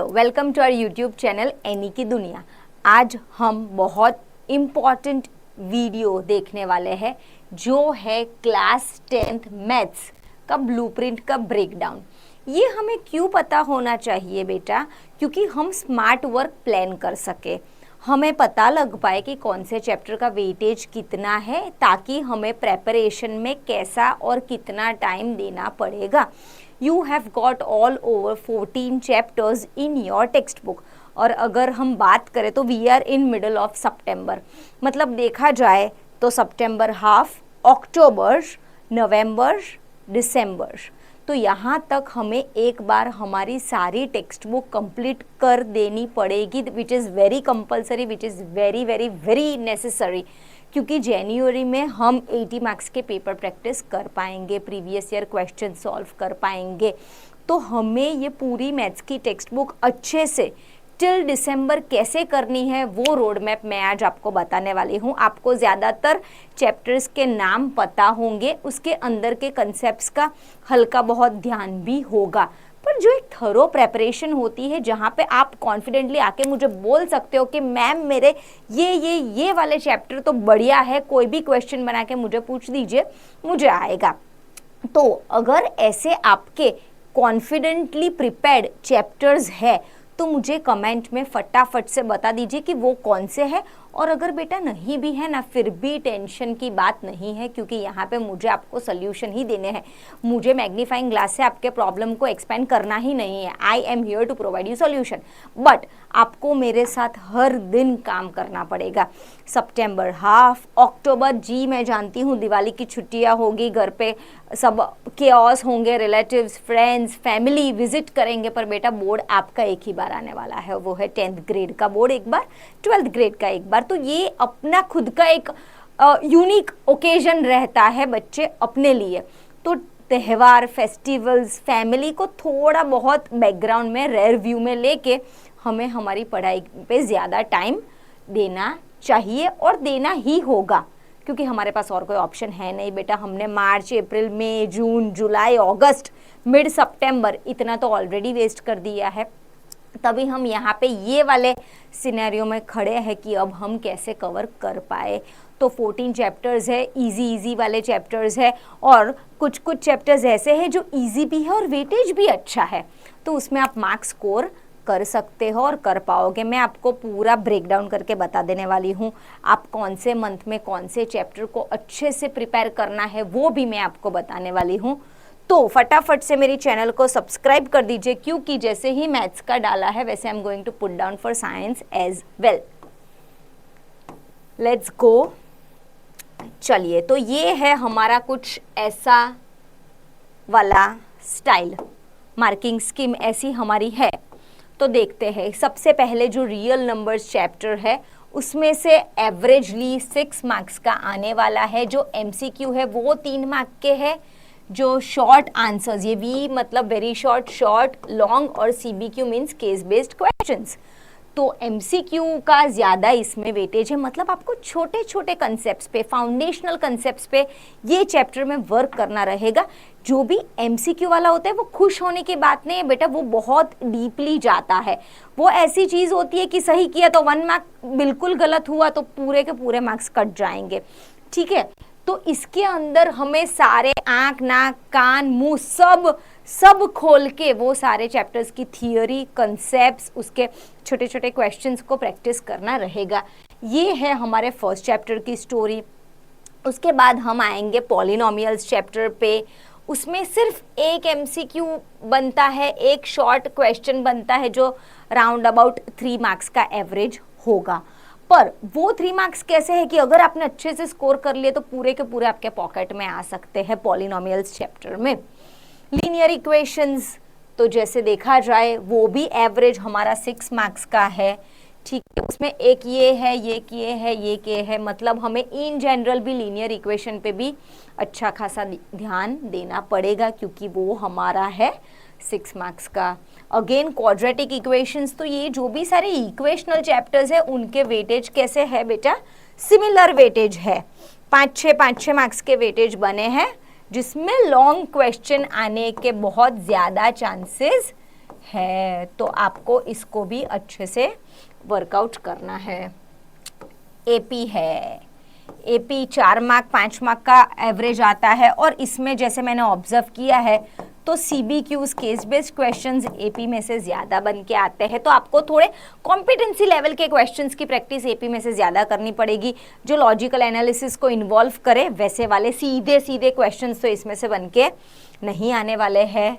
Welcome to our YouTube channel Annie की दुनिया। आज हम बहुत इम्पॉर्टेंट वीडियो देखने वाले हैं जो है क्लास 10th मैथ्स का ब्लूप्रिंट का ब्रेकडाउन। ये हमें क्यों पता होना चाहिए बेटा? क्योंकि हम स्मार्ट वर्क प्लान कर सके, हमें पता लग पाए कि कौन से चैप्टर का वेटेज कितना है, ताकि हमें प्रेपरेशन में कैसा और कितना टाइम देना पड़ेगा। You have got all over 14 chapters in your textbook। और अगर हम बात करें तो we are in middle of September, मतलब देखा जाए तो सितंबर हाफ, अक्टूबर, नवंबर, दिसंबर, तो यहाँ तक हमें एक बार हमारी सारी टेक्स्ट बुक कंप्लीट कर देनी पड़ेगी, which is very compulsory, which is very very very necessary. क्योंकि जनवरी में हम 80 मार्क्स के पेपर प्रैक्टिस कर पाएंगे, प्रीवियस ईयर क्वेश्चन सॉल्व कर पाएंगे। तो हमें ये पूरी मैथ्स की टेक्स्ट बुक अच्छे से टिल दिसंबर कैसे करनी है वो रोड मैप मैं आज आपको बताने वाली हूँ। आपको ज़्यादातर चैप्टर्स के नाम पता होंगे, उसके अंदर के कंसेप्ट्स का हल्का बहुत ध्यान भी होगा, पर जो एक थरो प्रेपरेशन होती है जहाँ पे आप कॉन्फिडेंटली आके मुझे बोल सकते हो कि मैम मेरे ये वाले चैप्टर तो बढ़िया है, कोई भी क्वेश्चन बना के मुझे पूछ दीजिए, मुझे आएगा। तो अगर ऐसे आपके कॉन्फिडेंटली प्रिपेयर्ड चैप्टर्स है तो मुझे कमेंट में फटाफट से बता दीजिए कि वो कौन से हैं। और अगर बेटा नहीं भी है ना, फिर भी टेंशन की बात नहीं है, क्योंकि यहाँ पे मुझे आपको सोल्यूशन ही देने हैं। मुझे मैग्नीफाइंग ग्लास से आपके प्रॉब्लम को एक्सपेंड करना ही नहीं है। I am here to provide you solution, but आपको मेरे साथ हर दिन काम करना पड़ेगा। सितंबर हाफ, अक्टूबर जी मैं जानती हूँ दिवाली की छुट्टियाँ होगी, घर पे सब केओस होंगे, रिलेटिव्स, फ्रेंड्स, फैमिली विजिट करेंगे, पर बेटा बोर्ड आपका एक ही बार आने वाला है, वो है 10th ग्रेड का बोर्ड एक बार, 12th ग्रेड का एक बार। तो ये अपना खुद का एक यूनिक ओकेजन रहता है बच्चे अपने लिए। तो त्यौहार, फेस्टिवल्स, फैमिली को थोड़ा बहुत बैकग्राउंड में रेयर व्यू में लेके हमें हमारी पढ़ाई पे ज़्यादा टाइम देना चाहिए और देना ही होगा, क्योंकि हमारे पास और कोई ऑप्शन है नहीं बेटा। हमने मार्च, अप्रैल, मई, जून, जुलाई, अगस्त, मिड सितंबर इतना तो ऑलरेडी वेस्ट कर दिया है। तभी हम यहाँ पे ये वाले सिनेरियो में खड़े हैं कि अब हम कैसे कवर कर पाए। तो 14 चैप्टर्स है, इजी वाले चैप्टर्स है, और कुछ चैप्टर्स ऐसे हैं जो इजी भी है और वेटेज भी अच्छा है, तो उसमें आप मार्क्स स्कोर कर सकते हो और कर पाओगे। मैं आपको पूरा ब्रेकडाउन करके बता देने वाली हूँ। आप कौन से मंथ में कौन से चैप्टर को अच्छे से प्रिपेयर करना है वो भी मैं आपको बताने वाली हूँ। तो फटाफट से मेरी चैनल को सब्सक्राइब कर दीजिए, क्योंकि जैसे ही मैथ्स का डाला है वैसे I am going to put down for science as well. Let's go. चलिए, तो ये है हमारा कुछ ऐसा वाला स्टाइल, मार्किंग स्कीम ऐसी हमारी है। तो देखते हैं, सबसे पहले जो रियल नंबर्स चैप्टर है उसमें से एवरेजली 6 मार्क्स का आने वाला है। जो MCQ है वो 3 मार्क के है। जो शॉर्ट आंसर्स, ये वी मतलब वेरी शॉर्ट, शॉर्ट, लॉन्ग, और CBQ means case based questions. तो MCQ का ज़्यादा इसमें वेटेज है, मतलब आपको छोटे छोटे कंसेप्ट्स पे, फाउंडेशनल कंसेप्ट्स पे ये चैप्टर में वर्क करना रहेगा। जो भी MCQ वाला होता है वो खुश होने की बात नहीं है बेटा, वो बहुत डीपली जाता है। वो ऐसी चीज़ होती है कि सही किया तो 1 मार्क, बिल्कुल गलत हुआ तो पूरे के पूरे मार्क्स कट जाएंगे, ठीक है। तो इसके अंदर हमें सारे आँख, नाक, कान, मुंह सब खोल के वो सारे चैप्टर्स की थियोरी, कंसेप्ट्स, उसके छोटे छोटे क्वेश्चंस को प्रैक्टिस करना रहेगा। ये है हमारे फर्स्ट चैप्टर की स्टोरी। उसके बाद हम आएंगे पॉलिनोमियल्स चैप्टर पे। उसमें सिर्फ एक MCQ बनता है, एक शॉर्ट क्वेश्चन बनता है जो राउंड अबाउट 3 मार्क्स का एवरेज होगा। पर वो 3 मार्क्स कैसे है कि अगर आपने अच्छे से स्कोर कर लिए तो पूरे के पूरे आपके पॉकेट में आ सकते हैं पॉलिनोमियल्स चैप्टर में। लीनियर इक्वेशंस, तो जैसे देखा जाए वो भी एवरेज हमारा 6 मार्क्स का है, ठीक है। उसमें एक ये है, ये है, मतलब हमें इन जनरल भी लीनियर इक्वेशन पे भी अच्छा खासा ध्यान देना पड़ेगा, क्योंकि वो हमारा है 6 मार्क्स का। अगेन क्वाड्रेटिक इक्वेशंस, तो ये जो भी सारे इक्वेशनल चैप्टर्स है उनके वेटेज कैसे है बेटा? सिमिलर वेटेज है, 5-6 मार्क्स के वेटेज बने हैं, जिसमें लॉन्ग क्वेश्चन आने के बहुत ज़्यादा चांसेस है, तो आपको इसको भी अच्छे से वर्कआउट करना है। एपी है, एपी 4 मार्क 5 मार्क का एवरेज आता है, और इसमें जैसे मैंने ऑब्जर्व किया है तो CBQs case based questions AP में से ज़्यादा बन के आते हैं, तो आपको थोड़े कॉम्पिटेंसी लेवल के क्वेश्चंस की प्रैक्टिस एपी में से ज़्यादा करनी पड़ेगी, जो लॉजिकल एनालिसिस को इन्वॉल्व करे। वैसे वाले सीधे सीधे क्वेश्चंस तो इसमें से बन के नहीं आने वाले हैं।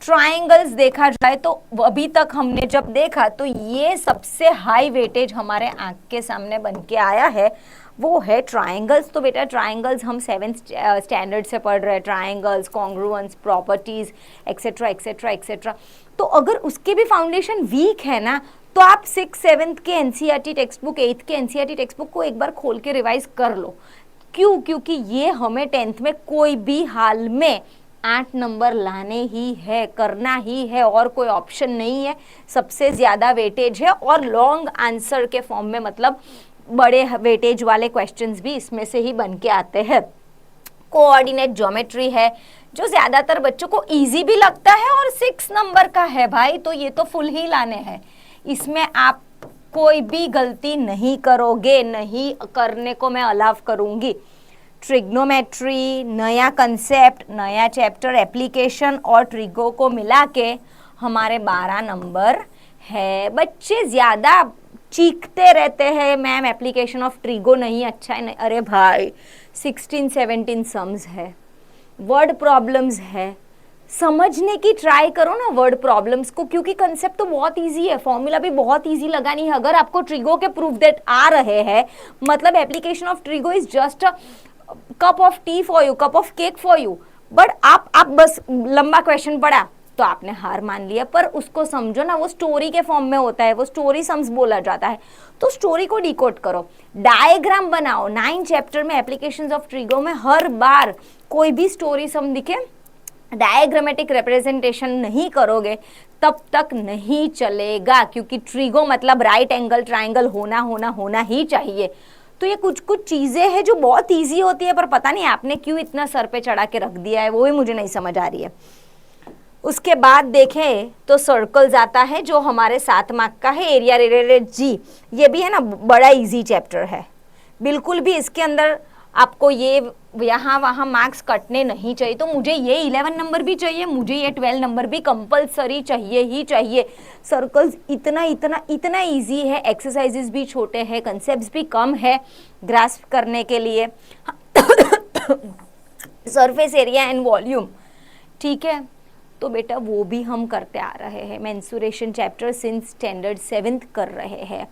ट्राइंगल्स देखा जाए तो अभी तक हमने जब देखा तो ये सबसे हाई वेटेज हमारे आंख के सामने बन के आया है, वो है ट्राइंगल्स। तो बेटा ट्राइंगल्स हम 7th स्टैंडर्ड से पढ़ रहे हैं, triangles, congruence, properties etcetera etcetera etcetera. तो अगर उसके भी फाउंडेशन वीक है ना, तो आप 6th 7th के NCERT टेक्स्ट बुक, 8th के NCERT टेक्स्ट बुक को एक बार खोल के रिवाइज कर लो। क्यों? क्योंकि ये हमें 10th में कोई भी हाल में 8 नंबर लाने ही है, करना ही है, और कोई ऑप्शन नहीं है। सबसे ज़्यादा वेटेज है, और लॉन्ग आंसर के फॉर्म में, मतलब बड़े वेटेज वाले क्वेश्चंस भी इसमें से ही बन के आते हैं। कोऑर्डिनेट ज्योमेट्री है, जो ज़्यादातर बच्चों को इजी भी लगता है और 6 नंबर का है भाई, तो ये तो फुल ही लाने हैं। इसमें आप कोई भी गलती नहीं करोगे, नहीं करने को मैं अलाउ करूँगी। ट्रिग्नोमेट्री, नया कंसेप्ट, नया चैप्टर, एप्लीकेशन और ट्रिगो को मिला के हमारे 12 नंबर है। बच्चे ज़्यादा चीखते रहते हैं, मैम एप्लीकेशन ऑफ ट्रिगो नहीं अच्छा है, नहीं। अरे भाई 16-17 सम्स है, वर्ड प्रॉब्लम्स है, समझने की ट्राई करो ना वर्ड प्रॉब्लम्स को, क्योंकि कंसेप्ट तो बहुत इजी है, फॉर्मूला भी बहुत इजी लगानी है। अगर आपको ट्रिगो के प्रूफ दैट आ रहे हैं, मतलब application of trigo is just a cup of T for you, cup of cake for you, but आप बस लंबा क्वेश्चन पढ़ा तो आपने हार मान लिया। पर उसको समझो ना, वो स्टोरी के फॉर्म में होता है, वो स्टोरी सम्स बोला जाता है, तो स्टोरी को डिकोड करो, डायग्राम बनाओ। 9 चैप्टर में एप्लीकेशंस ऑफ ट्रिगो में हर बार कोई भी स्टोरी सम दिखे, डायग्रामेटिक रिप्रेजेंटेशन नहीं करोगे तब तक नहीं चलेगा, क्योंकि ट्रिगो मतलब राइट एंगल ट्राइंगल होना होना होना ही चाहिए। तो ये कुछ कुछ चीज़ें हैं जो बहुत ईजी होती है, पर पता नहीं आपने क्यों इतना सर पे चढ़ा के रख दिया है, वो ही मुझे नहीं समझ आ रही है। उसके बाद देखें तो सर्कल्स आता है, जो हमारे 7 मार्क का है। एरिया रिलेटेड जी, ये भी है ना बड़ा इजी चैप्टर है, बिल्कुल भी इसके अंदर आपको ये यहाँ वहाँ मार्क्स कटने नहीं चाहिए। तो मुझे ये 11 नंबर भी चाहिए, मुझे ये 12 नंबर भी कंपलसरी चाहिए ही चाहिए। सर्कल्स इतना इतना इतना इजी है, एक्सरसाइजेस भी छोटे हैं, कंसेप्ट्स भी कम है ग्रास्प करने के लिए। सरफेस एरिया एंड वॉल्यूम, ठीक है, तो बेटा वो भी हम करते आ रहे हैं। Mensuration chapter since standard 7th कर रहे हैं,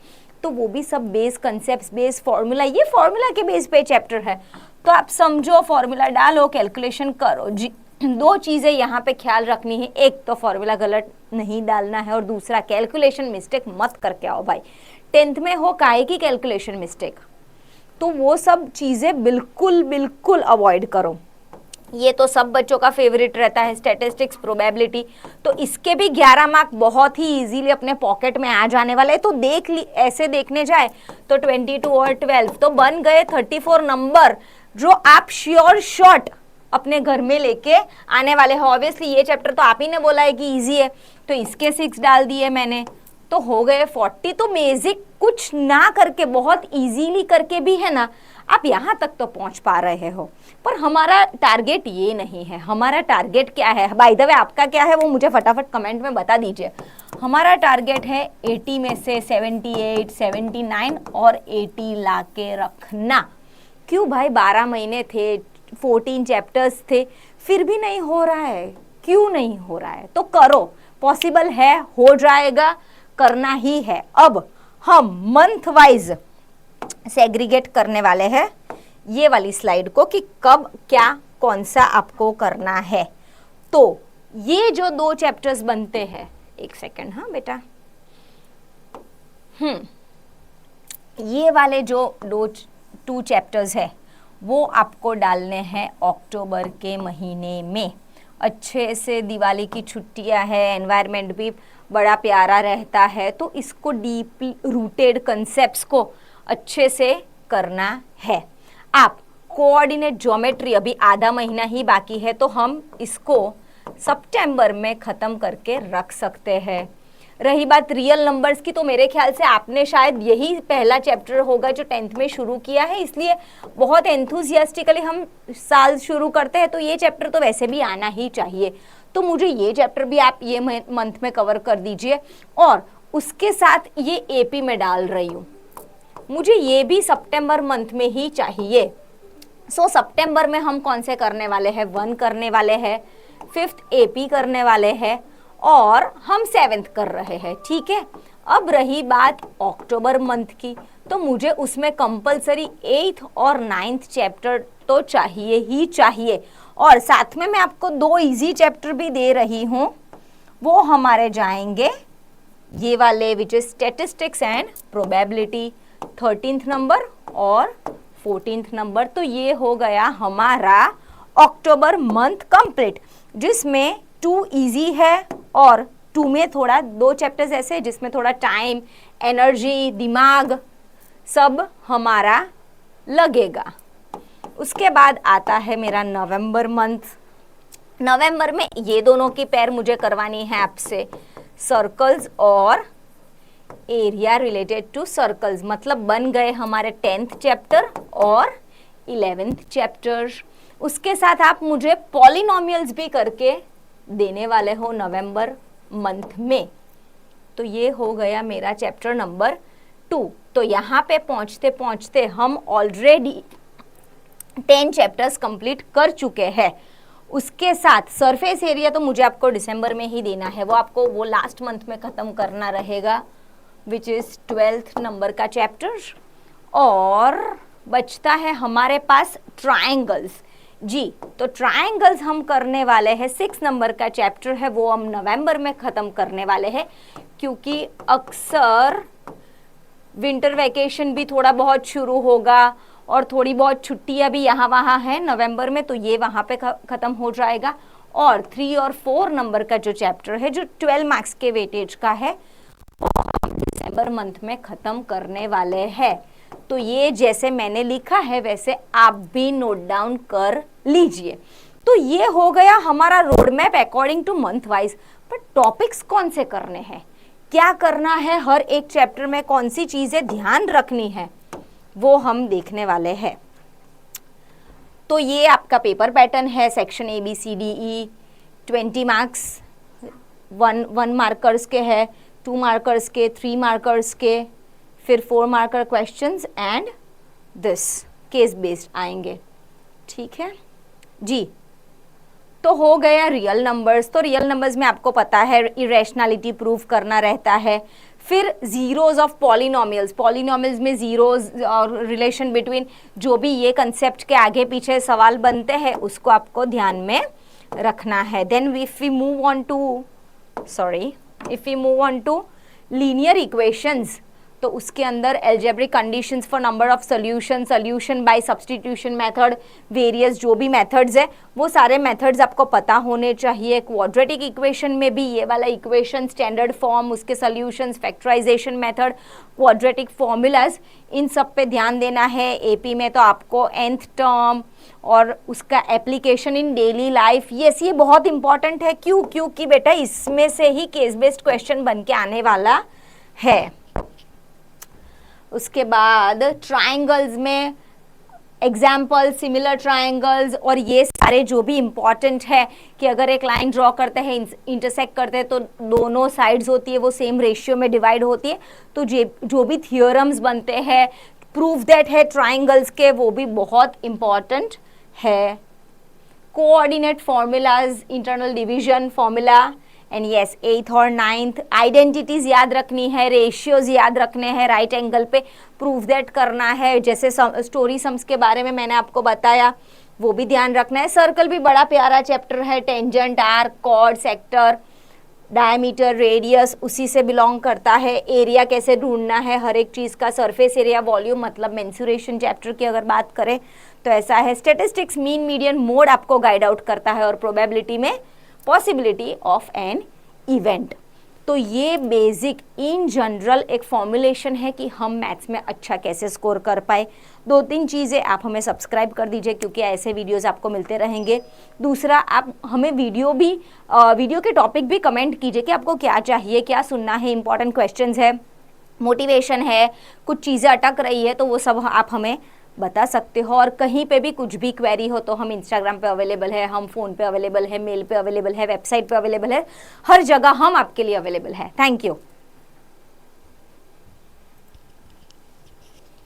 तो वो भी सब बेस कंसेप्ट्स, बेस फॉर्मूला, ये फॉर्मूला के बेस पे चैप्टर है, तो आप समझो, फॉर्मूला डालो, कैलकुलेशन करो जी। 2 चीज़ें यहाँ पे ख्याल रखनी है, एक तो फॉर्मूला गलत नहीं डालना है, और दूसरा कैलकुलेशन मिस्टेक मत करके आओ भाई। 10th में हो काहे की कैलकुलेशन मिस्टेक, तो वो सब चीज़ें बिल्कुल बिल्कुल अवॉइड करो। ये तो सब बच्चों का फेवरेट रहता है, स्टैटिस्टिक्स, प्रोबेबिलिटी, तो इसके भी 11 मार्क बहुत ही इजीली अपने पॉकेट में आ जाने वाले हैं। तो देख ली, ऐसे देखने जाए तो 22 और 12 तो बन गए 34 नंबर, जो आप श्योर शॉट अपने घर में लेके आने वाले हो। ऑब्वियसली ये चैप्टर तो आप ही ने बोला है कि इजी है, तो इसके 6 डाल दिए मैंने, तो हो गए 40। तो बेसिक कुछ ना करके, बहुत इजीली करके भी है ना, आप यहाँ तक तो पहुँच पा रहे हो। पर हमारा टारगेट ये नहीं है। हमारा टारगेट क्या है, बाय द वे आपका क्या है वो मुझे फटाफट कमेंट में बता दीजिए। हमारा टारगेट है 80 में से 78, 79 और 80 ला के रखना। क्यों भाई, 12 महीने थे, 14 चैप्टर्स थे, फिर भी नहीं हो रहा है, क्यों नहीं हो रहा है? तो करो, पॉसिबल है, हो जाएगा, करना ही है। अब हम मंथ वाइज सेग्रीगेट करने वाले हैं ये वाली स्लाइड को, कि कब क्या कौन सा आपको करना है। तो ये जो 2 चैप्टर्स बनते हैं, एक सेकंड, हाँ बेटा, ये वाले जो 2 चैप्टर्स है वो आपको डालने हैं अक्टूबर के महीने में। अच्छे से दिवाली की छुट्टियां है, एनवायरनमेंट भी बड़ा प्यारा रहता है, तो इसको डीपली रूटेड कंसेप्ट्स को अच्छे से करना है। आप कोऑर्डिनेट ज्योमेट्री, अभी आधा महीना ही बाकी है, तो हम इसको सितंबर में ख़त्म करके रख सकते हैं। रही बात रियल नंबर्स की, तो मेरे ख्याल से आपने शायद यही पहला चैप्टर होगा जो 10th में शुरू किया है, इसलिए बहुत एंथुजियास्टिकली हम साल शुरू करते हैं, तो ये चैप्टर तो वैसे भी आना ही चाहिए। तो मुझे ये चैप्टर भी आप ये मंथ में कवर कर दीजिए, और उसके साथ ये एपी में डाल रही हूँ, मुझे ये भी सितंबर मंथ में ही चाहिए। सो सितंबर में हम कौन से करने वाले हैं, 1 करने वाले हैं, 5th एपी करने वाले हैं, और हम 7th कर रहे हैं, ठीक है। अब रही बात अक्टूबर मंथ की, तो मुझे उसमें कंपलसरी 8th और 9th चैप्टर तो चाहिए ही चाहिए, और साथ में मैं आपको 2 इजी चैप्टर भी दे रही हूँ, वो हमारे जाएंगे ये वाले which is statistics and probability, 13th number और 14th नंबर। तो ये हो गया हमारा अक्टूबर मंथ कंप्लीट, जिसमें 2 इजी है और 2 में थोड़ा 2 चैप्टर्स ऐसे जिसमें थोड़ा टाइम, एनर्जी, दिमाग सब हमारा लगेगा। उसके बाद आता है मेरा नवंबर मंथ। नवंबर में ये दोनों की पेयर मुझे करवानी है आपसे, सर्कल्स और एरिया रिलेटेड टू सर्कल्स, मतलब बन गए हमारे 10th चैप्टर और 11th चैप्टर। उसके साथ आप मुझे पॉलिनोमियल्स भी करके देने वाले हो नवंबर मंथ में। तो ये हो गया मेरा चैप्टर नंबर 2। तो यहाँ पे पहुँचते पहुँचते हम ऑलरेडी 10 चैप्टर्स कंप्लीट कर चुके हैं। उसके साथ सरफेस एरिया तो मुझे आपको दिसंबर में ही देना है, वो आपको वो लास्ट मंथ में ख़त्म करना रहेगा, विच इज़ 12th नंबर का चैप्टर। और बचता है हमारे पास ट्रायंगल्स। जी, तो ट्रायंगल्स हम करने वाले हैं, 6 नंबर का चैप्टर है, वो हम नवंबर में ख़त्म करने वाले हैं, क्योंकि अक्सर विंटर वैकेशन भी थोड़ा बहुत शुरू होगा और थोड़ी बहुत छुट्टियां भी यहाँ वहाँ हैं नवंबर में, तो ये वहाँ पे ख़त्म हो जाएगा। और 3 और 4 नंबर का जो चैप्टर है, जो 12 मार्क्स के वेटेज का है, वो हम दिसंबर मंथ में ख़त्म करने वाले हैं। तो ये जैसे मैंने लिखा है वैसे आप भी नोट डाउन कर लीजिए। तो ये हो गया हमारा road map according two month wise. पर टॉपिक्स कौन से करने हैं, क्या करना है, हर एक चैप्टर में कौन सी चीज़ें ध्यान रखनी है, वो हम देखने वाले हैं। तो ये आपका पेपर पैटर्न है, सेक्शन ABCDE 20 मार्क्स, 1 मार्कर्स के है, 2 मार्कर्स के, 3 मार्कर्स के, फिर 4 marker questions and this case based आएंगे, ठीक है जी। तो हो गया रियल नंबर्स। तो रियल नंबर्स में आपको पता है इरेशनैलिटी प्रूव करना रहता है। फिर जीरोज ऑफ पॉलिनोमियल्स, पॉलिनोमियल्स में जीरोज और रिलेशन बिटवीन, जो भी ये कंसेप्ट के आगे पीछे सवाल बनते हैं उसको आपको ध्यान में रखना है। Then if we move on to linear equations, तो उसके अंदर algebraic conditions for number of solution by substitution method, various जो भी मेथड्स है वो सारे मेथड्स आपको पता होने चाहिए। क्वाड्रेटिक इक्वेशन में भी ये वाला इक्वेशन, स्टैंडर्ड फॉर्म, उसके solutions, factorisation method, quadratic formulas, इन सब पे ध्यान देना है। एपी में तो आपको nth टर्म और उसका एप्लीकेशन इन डेली लाइफ, ये बहुत इंपॉर्टेंट है। क्योंकि बेटा इसमें से ही केस बेस्ड क्वेश्चन बन के आने वाला है। उसके बाद ट्रायंगल्स में एग्जाम्पल, सिमिलर ट्रायंगल्स, और ये सारे जो भी इम्पॉर्टेंट है कि अगर एक लाइन ड्रॉ करते हैं, इंटरसेक्ट करते हैं, तो दोनों साइड्स होती है वो सेम रेशियो में डिवाइड होती है। तो जो भी थियोरम्स बनते हैं, प्रूफ दैट है ट्रायंगल्स के, वो भी बहुत इम्पॉर्टेंट है। Coordinate formulas, internal division formula, and yes 8th और 9th आइडेंटिटीज याद रखनी है, रेशियोज याद रखने हैं, राइट एंगल पे प्रूफ दैट करना है। जैसे स्टोरी सम्स के बारे में मैंने आपको बताया, वो भी ध्यान रखना है। सर्कल भी बड़ा प्यारा चैप्टर है, tangent, arc, chord, sector, diameter, radius उसी से बिलोंग करता है। एरिया कैसे ढूंढना है हर एक चीज़ का, सरफेस एरिया, वॉल्यूम, मतलब मेंसुरेशन चैप्टर की अगर बात करें तो ऐसा है। स्टैटिस्टिक्स मीन, मीडियन, मोड आपको गाइड आउट करता है, और प्रोबेबिलिटी में पॉसिबिलिटी ऑफ एन इवेंट। तो ये बेसिक इन जनरल एक फॉर्मूलेशन है कि हम मैथ्स में अच्छा कैसे स्कोर कर पाए। 2-3 चीज़ें आप हमें सब्सक्राइब कर दीजिए क्योंकि ऐसे वीडियोस आपको मिलते रहेंगे। दूसरा, आप हमें वीडियो के टॉपिक भी कमेंट कीजिए कि आपको क्या चाहिए, क्या सुनना है, इंपॉर्टेंट क्वेश्चंस है, मोटिवेशन है, कुछ चीज़ें अटक रही है तो वो सब आप हमें बता सकते हो। और कहीं पे भी कुछ भी क्वेरी हो तो हम इंस्टाग्राम पे अवेलेबल है, हम फ़ोन पे अवेलेबल है, मेल पे अवेलेबल है, वेबसाइट पे अवेलेबल है, हर जगह हम आपके लिए अवेलेबल है। Thank you.